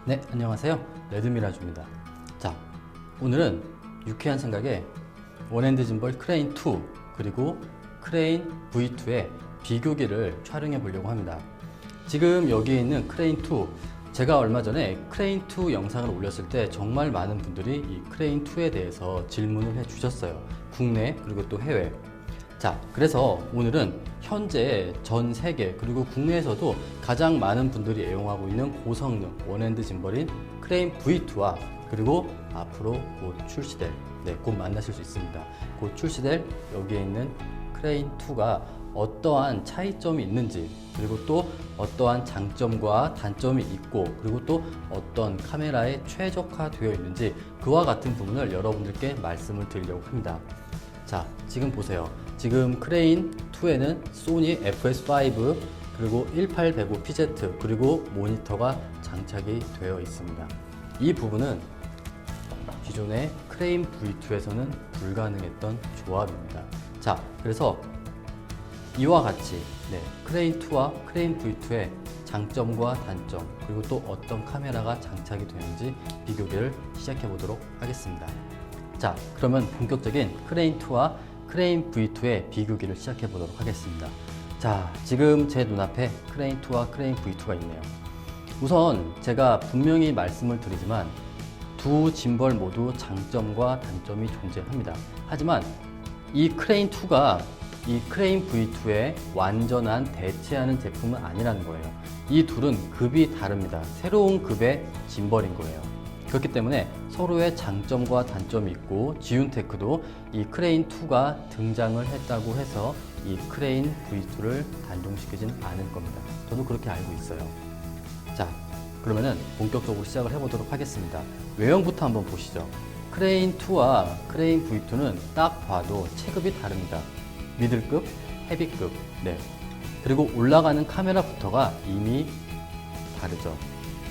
네, 안녕하세요. 레드미라주입니다. 자, 오늘은 유쾌한 생각에 원핸드 짐벌 크레인 2 그리고 크레인 V2의 비교기를 촬영해 보려고 합니다. 지금 여기에 있는 크레인 2, 제가 얼마 전에 크레인 2 영상을 올렸을 때 정말 많은 분들이 이 크레인 2에 대해서 질문을 해 주셨어요. 국내 그리고 또 해외. 자, 그래서 오늘은 현재 전 세계 그리고 국내에서도 가장 많은 분들이 애용하고 있는 고성능 원핸드 짐벌인 크레인 V2와 그리고 앞으로 곧 출시될, 곧 만나실 수 있습니다. 곧 출시될 여기에 있는 크레인 2가 어떠한 차이점이 있는지, 그리고 또 어떠한 장점과 단점이 있고, 그리고 또 어떤 카메라에 최적화되어 있는지 그와 같은 부분을 여러분들께 말씀을 드리려고 합니다. 자, 지금 보세요. 지금 크레인 2에는 소니 FS5 그리고 1805PZ 그리고 모니터가 장착이 되어 있습니다. 이 부분은 기존의 크레인 V2에서는 불가능했던 조합입니다. 자, 그래서 이와 같이 크레인 2와 크레인 V2의 장점과 단점, 그리고 또 어떤 카메라가 장착이 되는지 비교를 시작해 보도록 하겠습니다. 자, 그러면 본격적인 크레인 2와 크레인 V2의 비교기를 시작해 보도록 하겠습니다. 자, 지금 제 눈앞에 크레인 2와 크레인 V2가 있네요. 우선 제가 분명히 말씀을 드리지만 두 짐벌 모두 장점과 단점이 존재합니다. 하지만 이 크레인 2가 이 크레인 V2의 완전한 대체하는 제품은 아니라는 거예요. 이 둘은 급이 다릅니다. 새로운 급의 짐벌인 거예요. 그렇기 때문에 서로의 장점과 단점이 있고, 지윤테크도 이 크레인 2가 등장을 했다고 해서 이 크레인 V2를 단종시키진 않을 겁니다. 저도 그렇게 알고 있어요. 자, 그러면은 본격적으로 시작을 해보도록 하겠습니다. 외형부터 한번 보시죠. 크레인 2와 크레인 V2는 딱 봐도 체급이 다릅니다. 미들급, 헤비급, 그리고 올라가는 카메라부터가 이미 다르죠.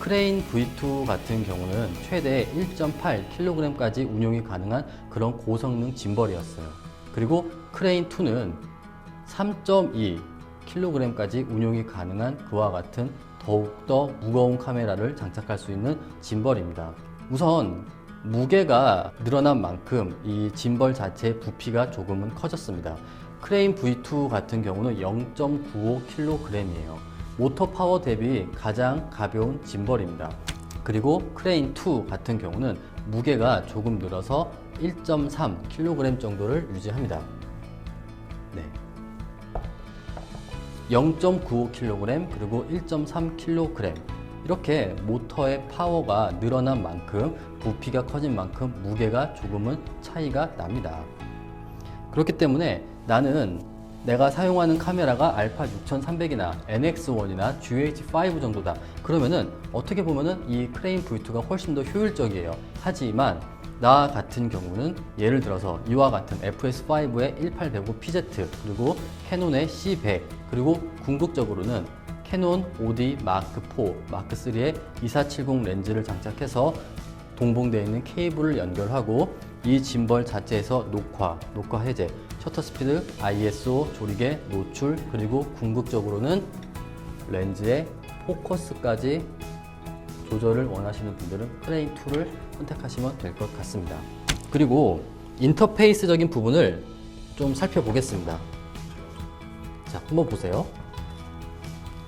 크레인 V2 같은 경우는 최대 1.8kg까지 운용이 가능한 그런 고성능 짐벌이었어요. 그리고 크레인 2는 3.2kg까지 운용이 가능한 그와 같은 더욱더 무거운 카메라를 장착할 수 있는 짐벌입니다. 우선 무게가 늘어난 만큼 이 짐벌 자체의 부피가 조금은 커졌습니다. 크레인 V2 같은 경우는 0.95kg이에요. 모터 파워 대비 가장 가벼운 짐벌입니다. 그리고 크레인 2 같은 경우는 무게가 조금 늘어서 1.3kg 정도를 유지합니다. 0.95kg 그리고 1.3kg, 이렇게 모터의 파워가 늘어난 만큼, 부피가 커진 만큼 무게가 조금은 차이가 납니다. 그렇기 때문에 나는 내가 사용하는 카메라가 알파 6300이나 NX1이나 GH5 정도다. 그러면은 어떻게 보면은 이 크레인 V2가 훨씬 더 효율적이에요. 하지만 나 같은 경우는 예를 들어서 이와 같은 FS5의 1805PZ 그리고 캐논의 C100 그리고 궁극적으로는 캐논 5D 마크4, 마크3의 2470 렌즈를 장착해서 동봉되어 있는 케이블을 연결하고 이 짐벌 자체에서 녹화 해제, 셔터 스피드, ISO, 조리개, 노출, 그리고 궁극적으로는 렌즈의 포커스까지 조절을 원하시는 분들은 크레인 2를 선택하시면 될 것 같습니다. 그리고 인터페이스적인 부분을 좀 살펴보겠습니다. 자, 한번 보세요.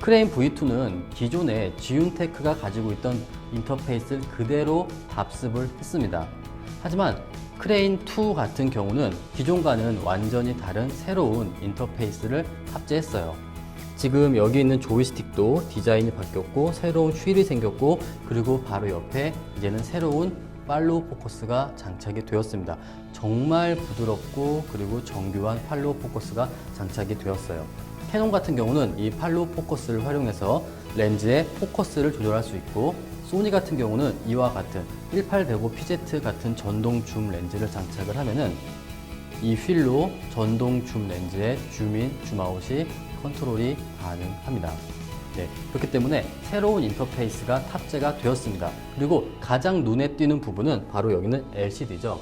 크레인 V2는 기존의 지윤테크가 가지고 있던 인터페이스를 그대로 답습을 했습니다. 하지만 크레인 2 같은 경우는 기존과는 완전히 다른 새로운 인터페이스를 탑재했어요. 지금 여기 있는 조이스틱도 디자인이 바뀌었고 새로운 휠이 생겼고, 그리고 바로 옆에 이제는 새로운 팔로우 포커스가 장착이 되었습니다. 정말 부드럽고 그리고 정교한 팔로우 포커스가 장착이 되었어요. 캐논 같은 경우는 이 팔로우 포커스를 활용해서 렌즈의 포커스를 조절할 수 있고, 소니 같은 경우는 이와 같은 1805PZ 같은 전동 줌 렌즈를 장착을 하면은 이 휠로 전동 줌 렌즈의 줌인, 줌아웃이 컨트롤이 가능합니다. 그렇기 때문에 새로운 인터페이스가 탑재가 되었습니다. 그리고 가장 눈에 띄는 부분은 바로 여기는 LCD죠.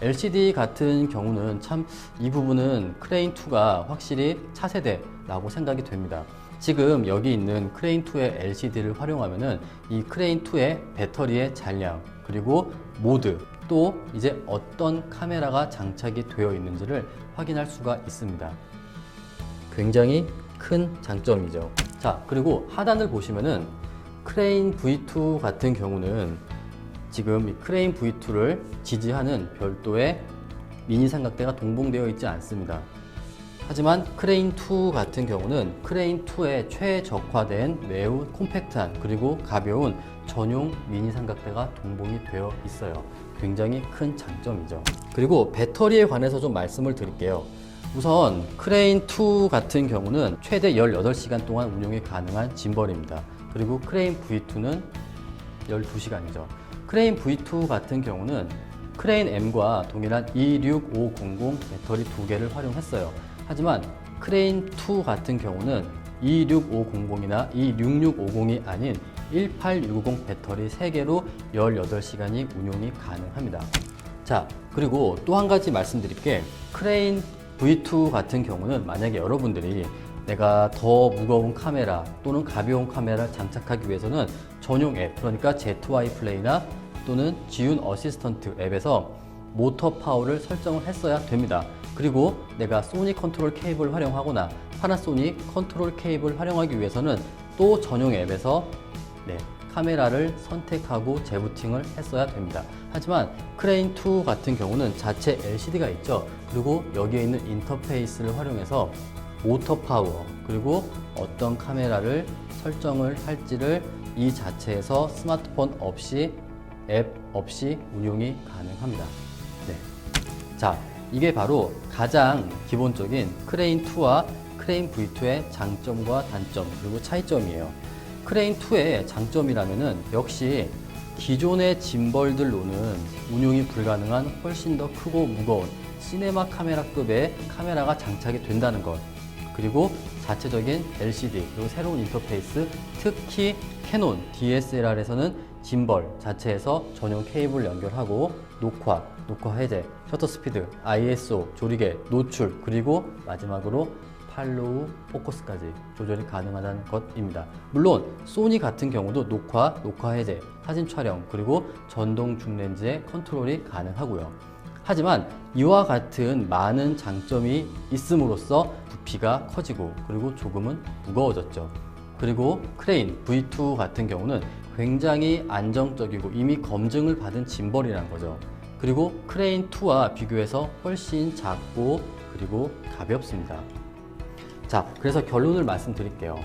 LCD 같은 경우는 참 이 부분은 크레인 2가 확실히 차세대라고 생각이 됩니다. 지금 여기 있는 크레인2의 LCD를 활용하면은 이 크레인2의 배터리의 잔량, 그리고 모드, 또 이제 어떤 카메라가 장착이 되어 있는지를 확인할 수가 있습니다. 굉장히 큰 장점이죠. 자, 그리고 하단을 보시면은 크레인 V2 같은 경우는 지금 이 크레인 V2를 지지하는 별도의 미니 삼각대가 동봉되어 있지 않습니다. 하지만 크레인2 같은 경우는 크레인2에 최적화된 매우 콤팩트한 그리고 가벼운 전용 미니 삼각대가 동봉이 되어 있어요. 굉장히 큰 장점이죠. 그리고 배터리에 관해서 좀 말씀을 드릴게요. 우선 크레인2 같은 경우는 최대 18시간 동안 운용이 가능한 짐벌입니다. 그리고 크레인 V2는 12시간이죠. 크레인 V2 같은 경우는 크레인 M과 동일한 26500 배터리 2개를 활용했어요. 하지만 크레인 2 같은 경우는 26500이나 26650이 아닌 18610 배터리 3개로 18시간이 운용이 가능합니다. 자, 그리고 또 한 가지 말씀드릴 게 크레인 V2 같은 경우는 만약에 여러분들이 내가 더 무거운 카메라 또는 가벼운 카메라를 장착하기 위해서는 전용 앱, 그러니까 Z-Y 플레이나 또는 지윤 어시스턴트 앱에서 모터 파워를 설정을 했어야 됩니다. 그리고 내가 소니 컨트롤 케이블 활용하거나 파나소닉 컨트롤 케이블 활용하기 위해서는 또 전용 앱에서 카메라를 선택하고 재부팅을 했어야 됩니다. 하지만 크레인2 같은 경우는 자체 LCD가 있죠. 그리고 여기에 있는 인터페이스를 활용해서 모터 파워 그리고 어떤 카메라를 설정을 할지를 이 자체에서 스마트폰 없이 앱 없이 운용이 가능합니다. 자, 이게 바로 가장 기본적인 크레인2와 크레인 V2의 장점과 단점 그리고 차이점이에요. 크레인2의 장점이라면은 역시 기존의 짐벌들로는 운용이 불가능한 훨씬 더 크고 무거운 시네마 카메라급의 카메라가 장착이 된다는 것, 그리고 자체적인 LCD 그리고 새로운 인터페이스, 특히 캐논 DSLR에서는 짐벌 자체에서 전용 케이블 연결하고 녹화 해제, 셔터 스피드, ISO, 조리개, 노출, 그리고 마지막으로 팔로우, 포커스까지 조절이 가능하다는 것입니다. 물론 소니 같은 경우도 녹화 해제, 사진 촬영, 그리고 전동 줌 렌즈의 컨트롤이 가능하고요. 하지만 이와 같은 많은 장점이 있음으로써 부피가 커지고 그리고 조금은 무거워졌죠. 그리고 크레인 V2 같은 경우는 굉장히 안정적이고 이미 검증을 받은 짐벌이라는 거죠. 그리고 크레인2와 비교해서 훨씬 작고 그리고 가볍습니다. 자, 그래서 결론을 말씀드릴게요.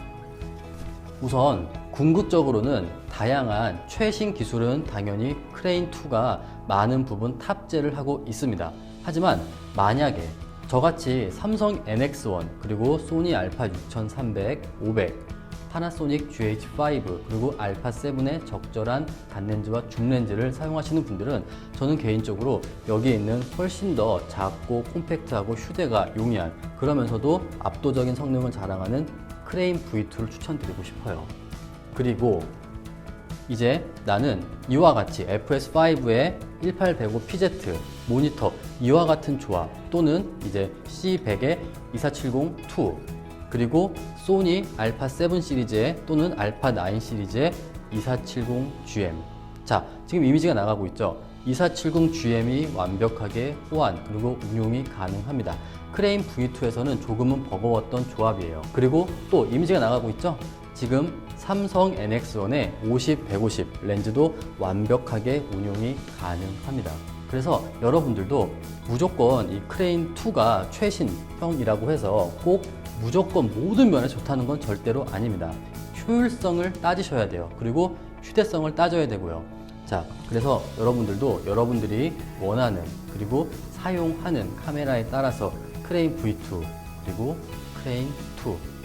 우선 궁극적으로는 다양한 최신 기술은 당연히 크레인2가 많은 부분 탑재를 하고 있습니다. 하지만 만약에 저같이 삼성 NX1 그리고 소니 알파 6300, 500, 파나소닉 GH5 그리고 알파7의 적절한 단렌즈와 줌렌즈를 사용하시는 분들은 저는 개인적으로 여기에 있는 훨씬 더 작고 콤팩트하고 휴대가 용이한, 그러면서도 압도적인 성능을 자랑하는 크레인 V2를 추천드리고 싶어요. 그리고 이제 나는 이와 같이 FS5의 18105PZ 모니터 이와 같은 조합, 또는 이제 C100의 2470-2, 그리고 소니 알파7 시리즈의 또는 알파9 시리즈의 2470GM. 자, 지금 이미지가 나가고 있죠. 2470GM이 완벽하게 호환 그리고 운용이 가능합니다. 크레인 V2에서는 조금은 버거웠던 조합이에요. 그리고 또 이미지가 나가고 있죠. 지금 삼성 NX1의 50-150 렌즈도 완벽하게 운용이 가능합니다. 그래서 여러분들도 무조건 이 크레인2가 최신형이라고 해서 꼭 무조건 모든 면에 좋다는 건 절대로 아닙니다. 효율성을 따지셔야 돼요. 그리고 휴대성을 따져야 되고요. 자, 그래서 여러분들도 여러분들이 원하는 그리고 사용하는 카메라에 따라서 크레인 V2 그리고 크레인 2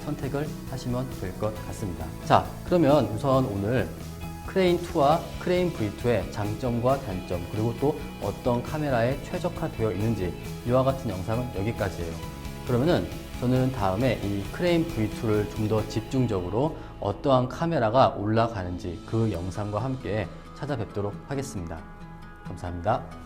선택을 하시면 될 것 같습니다. 자, 그러면 우선 오늘 크레인 2와 크레인 V2의 장점과 단점, 그리고 또 어떤 카메라에 최적화되어 있는지, 이와 같은 영상은 여기까지예요. 그러면은 저는 다음에 이 크레인 V2를 좀 더 집중적으로 어떠한 카메라가 올라가는지 그 영상과 함께 찾아뵙도록 하겠습니다. 감사합니다.